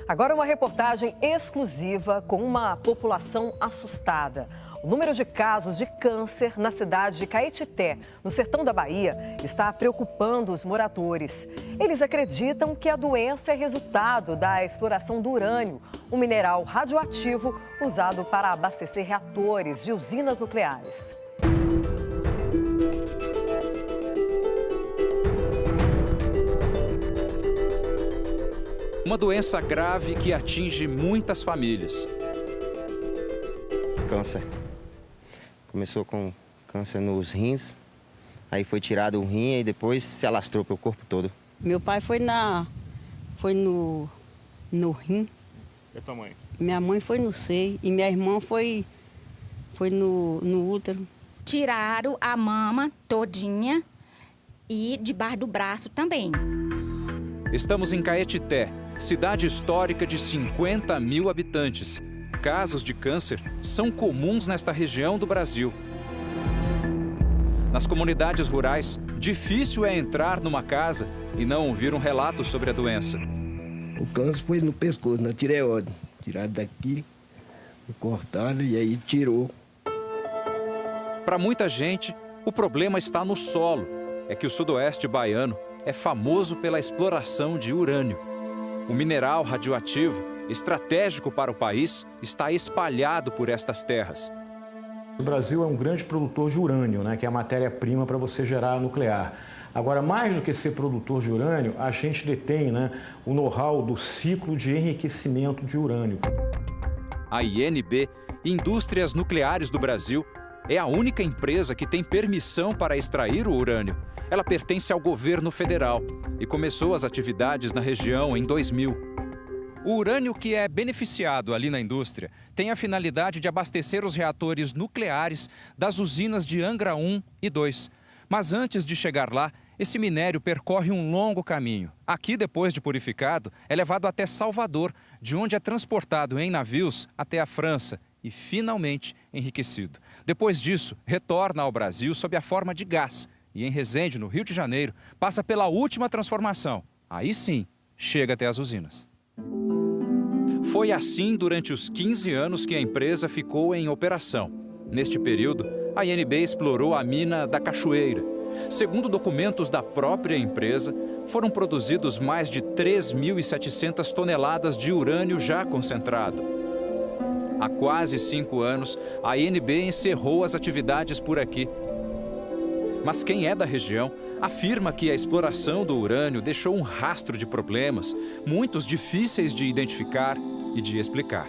Agora uma reportagem exclusiva com uma população assustada. O número de casos de câncer na cidade de Caetité, no sertão da Bahia, está preocupando os moradores. Eles acreditam que a doença é resultado da exploração do urânio, um mineral radioativo usado para abastecer reatores de usinas nucleares. Uma doença grave que atinge muitas famílias. Câncer. Começou com câncer nos rins, aí foi tirado o rim e depois se alastrou para o corpo todo. Meu pai foi no rim. E a tua mãe? Minha mãe foi no seio e minha irmã foi no útero. Tiraram a mama todinha e debaixo do braço também. Estamos em Caetité, cidade histórica de 50 mil habitantes. Casos de câncer são comuns nesta região do Brasil. Nas comunidades rurais, difícil é entrar numa casa e não ouvir um relato sobre a doença. O câncer foi no pescoço, na tireoide. Tiraram daqui, cortaram e aí tirou. Para muita gente, o problema está no solo. É que o sudoeste baiano é famoso pela exploração de urânio. O mineral radioativo, estratégico para o país, está espalhado por estas terras. O Brasil é um grande produtor de urânio, que é a matéria-prima para você gerar nuclear. Agora, mais do que ser produtor de urânio, a gente detém o know-how do ciclo de enriquecimento de urânio. A INB, Indústrias Nucleares do Brasil, é a única empresa que tem permissão para extrair o urânio. Ela pertence ao governo federal e começou as atividades na região em 2000. O urânio que é beneficiado ali na indústria tem a finalidade de abastecer os reatores nucleares das usinas de Angra 1 e 2. Mas antes de chegar lá, esse minério percorre um longo caminho. Aqui, depois de purificado, é levado até Salvador, de onde é transportado em navios até a França e, finalmente, enriquecido. Depois disso, retorna ao Brasil sob a forma de gás e, em Resende, no Rio de Janeiro, passa pela última transformação. Aí sim, chega até as usinas. Foi assim durante os 15 anos que a empresa ficou em operação. Neste período, a INB explorou a mina da Cachoeira. Segundo documentos da própria empresa, foram produzidos mais de 3.700 toneladas de urânio já concentrado. Há quase 5 anos, a INB encerrou as atividades por aqui. Mas quem é da região afirma que a exploração do urânio deixou um rastro de problemas, muitos difíceis de identificar e de explicar.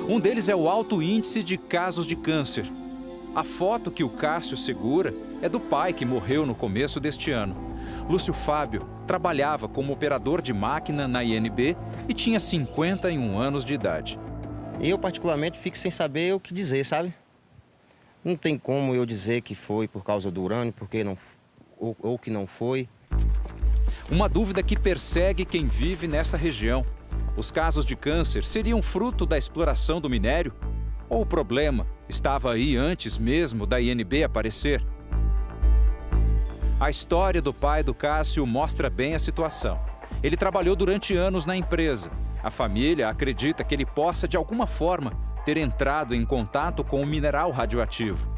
Um deles é o alto índice de casos de câncer. A foto que o Cássio segura é do pai que morreu no começo deste ano. Lúcio Fábio trabalhava como operador de máquina na INB e tinha 51 anos de idade. Eu, particularmente, fico sem saber o que dizer, sabe? Não tem como eu dizer que foi por causa do urânio, porque não, ou que não foi. Uma dúvida que persegue quem vive nessa região. Os casos de câncer seriam fruto da exploração do minério? Ou o problema estava aí antes mesmo da INB aparecer? A história do pai do Cássio mostra bem a situação. Ele trabalhou durante anos na empresa. A família acredita que ele possa, de alguma forma, ter entrado em contato com o mineral radioativo.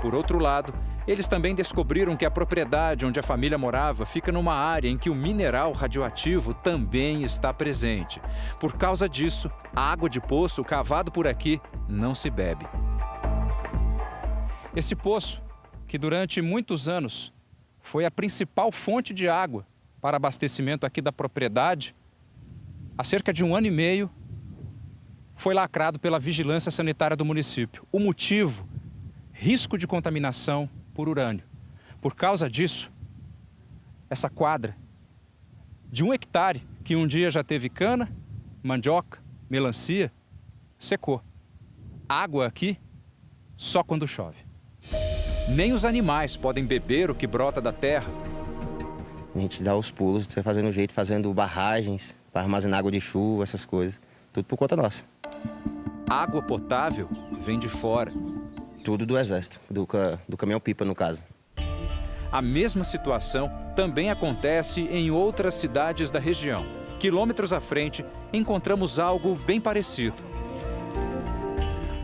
Por outro lado, eles também descobriram que a propriedade onde a família morava fica numa área em que o mineral radioativo também está presente. Por causa disso, a água de poço cavado por aqui não se bebe. Esse poço, que durante muitos anos foi a principal fonte de água para abastecimento aqui da propriedade, há cerca de 1 ano e meio, foi lacrado pela Vigilância Sanitária do município. O motivo? Risco de contaminação por urânio. Por causa disso, essa quadra de 1 hectare, que um dia já teve cana, mandioca, melancia, secou. Água aqui só quando chove. Nem os animais podem beber o que brota da terra. A gente dá os pulos, você fazendo jeito, fazendo barragens para armazenar água de chuva, essas coisas. Tudo por conta nossa. Água potável vem de fora. Tudo do Exército, do caminhão-pipa, no caso. A mesma situação também acontece em outras cidades da região. Quilômetros à frente, encontramos algo bem parecido.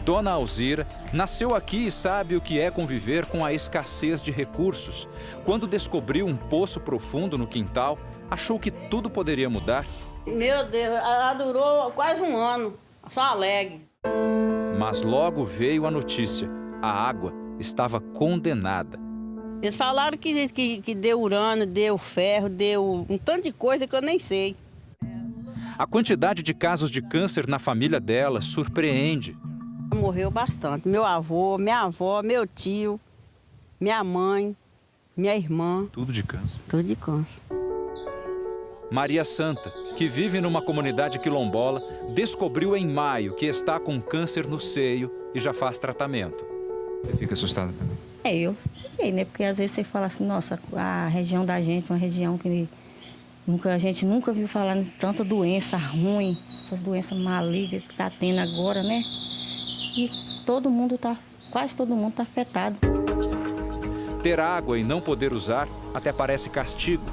Dona Alzira nasceu aqui e sabe o que é conviver com a escassez de recursos. Quando descobriu um poço profundo no quintal, achou que tudo poderia mudar. Meu Deus, ela durou quase um ano, só alegre. Mas logo veio a notícia: a água estava condenada. Eles falaram que deu urânio, deu ferro, deu um tanto de coisa que eu nem sei. A quantidade de casos de câncer na família dela surpreende. Morreu bastante. Meu avô, minha avó, meu tio, minha mãe, minha irmã. Tudo de câncer? Tudo de câncer. Maria Santa, que vive numa comunidade quilombola, descobriu em maio que está com câncer no seio e já faz tratamento. Você fica assustada? Eu fiquei, né? Porque às vezes você fala assim, nossa, a região da gente, uma região que a gente nunca viu falar de tanta doença ruim, essas doenças malignas que está tendo agora, né? E quase todo mundo está afetado. Ter água e não poder usar até parece castigo.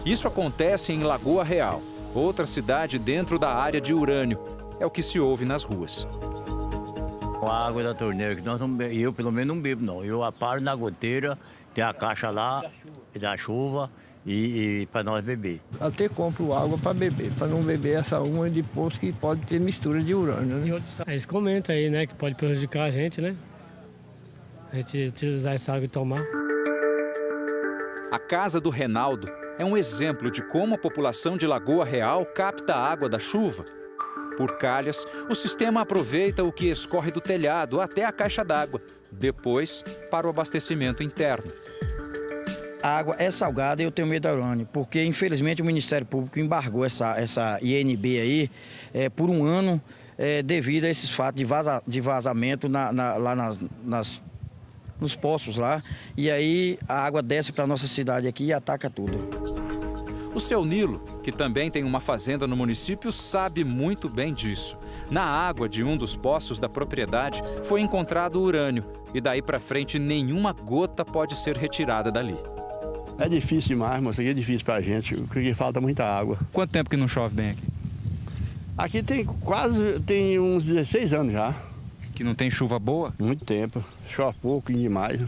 Isso acontece em Lagoa Real, outra cidade dentro da área de urânio. É o que se ouve nas ruas. A água da torneira, que eu pelo menos não bebo, não. Eu paro na goteira, tem a caixa lá, da chuva, e para nós beber. Até compro água para beber, para não beber essa uma de poço que pode ter mistura de urânio, né? Eles comentam aí, né, que pode prejudicar a gente, né? A gente utilizar essa água e tomar. A casa do Reinaldo é um exemplo de como a população de Lagoa Real capta a água da chuva. Por calhas, o sistema aproveita o que escorre do telhado até a caixa d'água, depois para o abastecimento interno. A água é salgada e eu tenho medo da urânio, porque infelizmente o Ministério Público embargou essa INB aí por um ano devido a esses fatos de vazamento lá nos poços lá. E aí a água desce para a nossa cidade aqui e ataca tudo. O seu Nilo, que também tem uma fazenda no município, sabe muito bem disso. Na água de um dos poços da propriedade foi encontrado urânio e daí para frente nenhuma gota pode ser retirada dali. É difícil demais, moço. Aqui é difícil pra gente, porque falta muita água. Quanto tempo que não chove bem aqui? Aqui tem uns 16 anos já. Que não tem chuva boa? Muito tempo. Chove pouco e demais.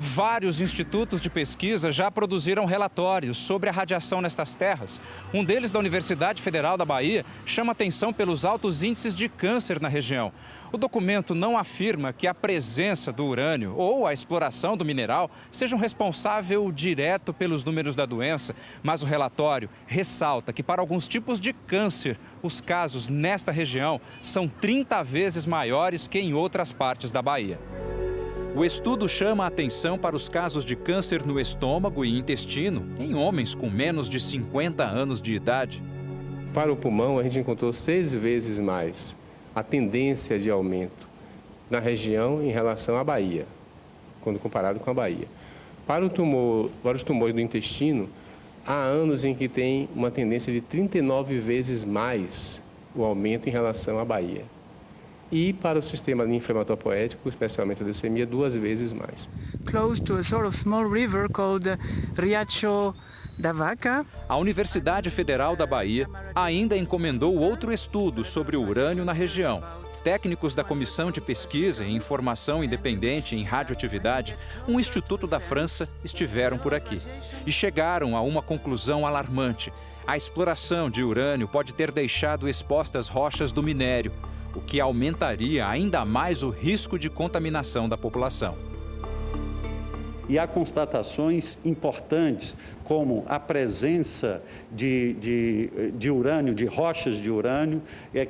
Vários institutos de pesquisa já produziram relatórios sobre a radiação nestas terras. Um deles, da Universidade Federal da Bahia, chama atenção pelos altos índices de câncer na região. O documento não afirma que a presença do urânio ou a exploração do mineral sejam responsável direto pelos números da doença, mas o relatório ressalta que para alguns tipos de câncer, os casos nesta região são 30 vezes maiores que em outras partes da Bahia. O estudo chama a atenção para os casos de câncer no estômago e intestino em homens com menos de 50 anos de idade. Para o pulmão, a gente encontrou 6 vezes mais a tendência de aumento na região em relação à Bahia, quando comparado com a Bahia. Para os tumores do intestino, há anos em que tem uma tendência de 39 vezes mais o aumento em relação à Bahia. E para o sistema linfomatopoético, especialmente a leucemia, 2 vezes mais. Close to a sort of small river called Riacho da Vaca. A Universidade Federal da Bahia ainda encomendou outro estudo sobre o urânio na região. Técnicos da Comissão de Pesquisa e Informação Independente em Radioatividade, um instituto da França, estiveram por aqui e chegaram a uma conclusão alarmante. A exploração de urânio pode ter deixado expostas rochas do minério, o que aumentaria ainda mais o risco de contaminação da população. E há constatações importantes, como a presença de urânio, de rochas de urânio,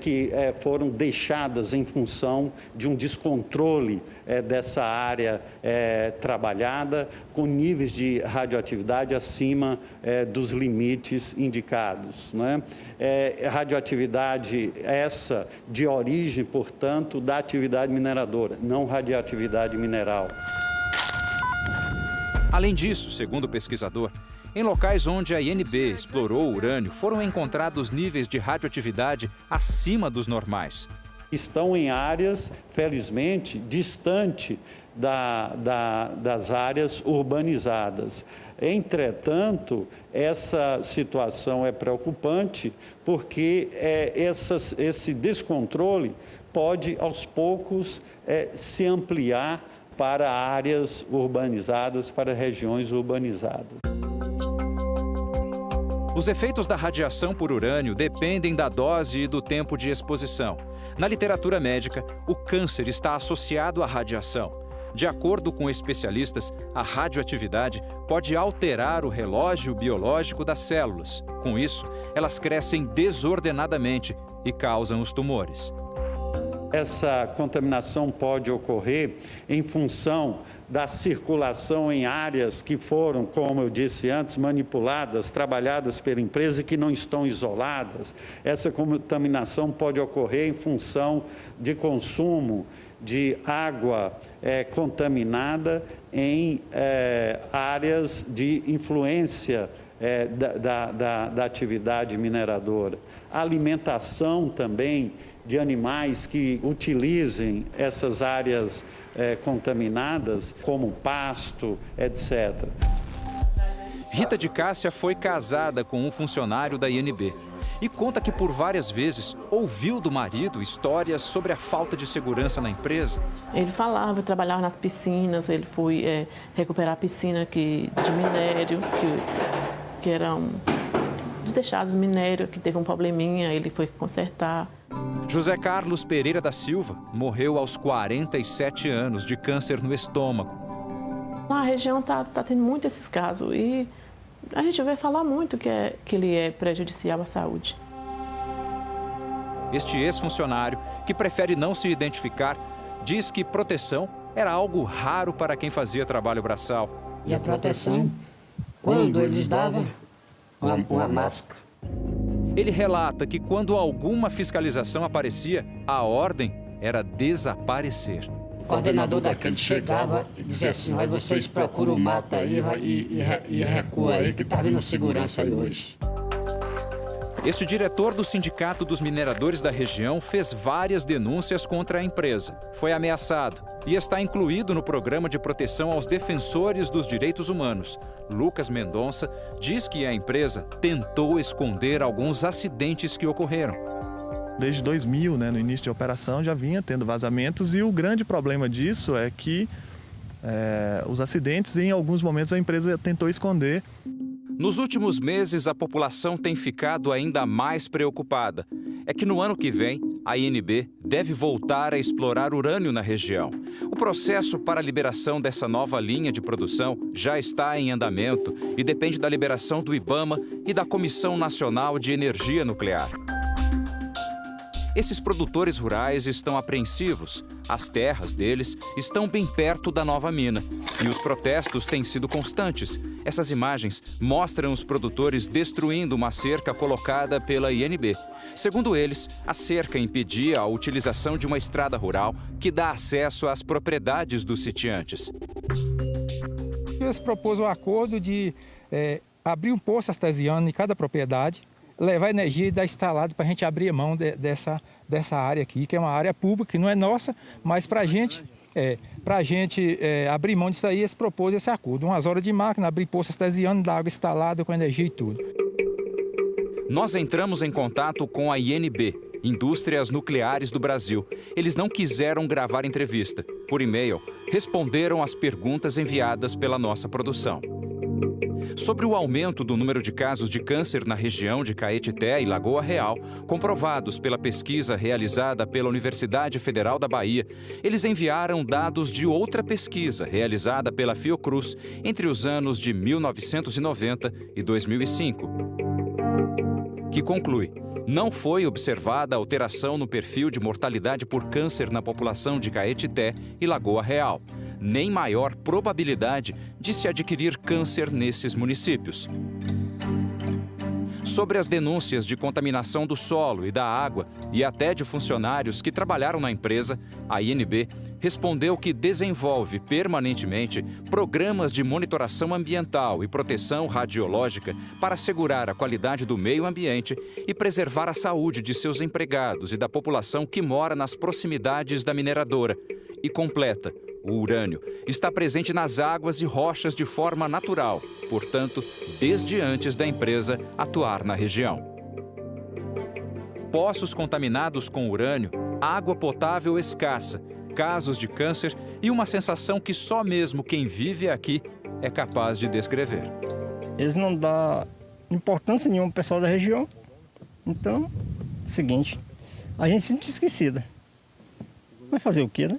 que foram deixadas em função de um descontrole dessa área trabalhada, com níveis de radioatividade acima dos limites indicados, não é? Radioatividade essa de origem, portanto, da atividade mineradora, não radioatividade mineral. Além disso, segundo o pesquisador, em locais onde a INB explorou o urânio, foram encontrados níveis de radioatividade acima dos normais. Estão em áreas, felizmente, distante das áreas urbanizadas. Entretanto, essa situação é preocupante porque esse descontrole pode, aos poucos, se ampliar para áreas urbanizadas, para regiões urbanizadas. Os efeitos da radiação por urânio dependem da dose e do tempo de exposição. Na literatura médica, o câncer está associado à radiação. De acordo com especialistas, a radioatividade pode alterar o relógio biológico das células. Com isso, elas crescem desordenadamente e causam os tumores. Essa contaminação pode ocorrer em função da circulação em áreas que foram, como eu disse antes, manipuladas, trabalhadas pela empresa e que não estão isoladas. Essa contaminação pode ocorrer em função de consumo de água contaminada em áreas de influência da atividade mineradora. A alimentação também de animais que utilizem essas áreas contaminadas, como pasto, etc. Rita de Cássia foi casada com um funcionário da INB e conta que por várias vezes ouviu do marido histórias sobre a falta de segurança na empresa. Ele falava, eu trabalhava nas piscinas, ele foi recuperar a piscina de minério, que era de deixados minério, que teve um probleminha, ele foi consertar. José Carlos Pereira da Silva morreu aos 47 anos de câncer no estômago. Na região tá tendo muito esses casos e a gente vai falar muito que ele é prejudicial à saúde. Este ex-funcionário, que prefere não se identificar, diz que proteção era algo raro para quem fazia trabalho braçal. E a proteção, quando eles davam uma máscara. Ele relata que quando alguma fiscalização aparecia, a ordem era desaparecer. O coordenador daquele chegava e dizia assim, olha, vocês procuram o mato aí e recua aí que está vindo segurança aí hoje. Este diretor do Sindicato dos Mineradores da região fez várias denúncias contra a empresa. Foi ameaçado e está incluído no programa de proteção aos defensores dos direitos humanos. Lucas Mendonça diz que a empresa tentou esconder alguns acidentes que ocorreram. Desde 2000, no início de operação, já vinha tendo vazamentos e o grande problema disso é que os acidentes, em alguns momentos, a empresa tentou esconder. Nos últimos meses, a população tem ficado ainda mais preocupada. É que no ano que vem, a INB deve voltar a explorar urânio na região. O processo para a liberação dessa nova linha de produção já está em andamento e depende da liberação do IBAMA e da Comissão Nacional de Energia Nuclear. Esses produtores rurais estão apreensivos. As terras deles estão bem perto da nova mina. E os protestos têm sido constantes. Essas imagens mostram os produtores destruindo uma cerca colocada pela INB. Segundo eles, a cerca impedia a utilização de uma estrada rural que dá acesso às propriedades dos sitiantes. Eles propôs o acordo de abrir um poço artesiano em cada propriedade, levar energia e dar instalado para a gente abrir mão dessa área aqui, que é uma área pública, que não é nossa, mas para a gente abrir mão disso aí, eles propôs esse acordo. 1 hora de máquina, abrir poço artesiano, dar água instalada com energia e tudo. Nós entramos em contato com a INB, Indústrias Nucleares do Brasil. Eles não quiseram gravar entrevista. Por e-mail, responderam às perguntas enviadas pela nossa produção. Sobre o aumento do número de casos de câncer na região de Caetité e Lagoa Real, comprovados pela pesquisa realizada pela Universidade Federal da Bahia, eles enviaram dados de outra pesquisa realizada pela Fiocruz entre os anos de 1990 e 2005, que conclui: não foi observada alteração no perfil de mortalidade por câncer na população de Caetité e Lagoa Real, nem maior probabilidade de se adquirir câncer nesses municípios. Sobre as denúncias de contaminação do solo e da água e até de funcionários que trabalharam na empresa, a INB respondeu que desenvolve permanentemente programas de monitoração ambiental e proteção radiológica para assegurar a qualidade do meio ambiente e preservar a saúde de seus empregados e da população que mora nas proximidades da mineradora. E completa: o urânio está presente nas águas e rochas de forma natural, portanto, desde antes da empresa atuar na região. Poços contaminados com urânio, água potável escassa, casos de câncer e uma sensação que só mesmo quem vive aqui é capaz de descrever. Eles não dão importância nenhuma para o pessoal da região. Então, é o seguinte, a gente se sente esquecida. Vai fazer o quê, né?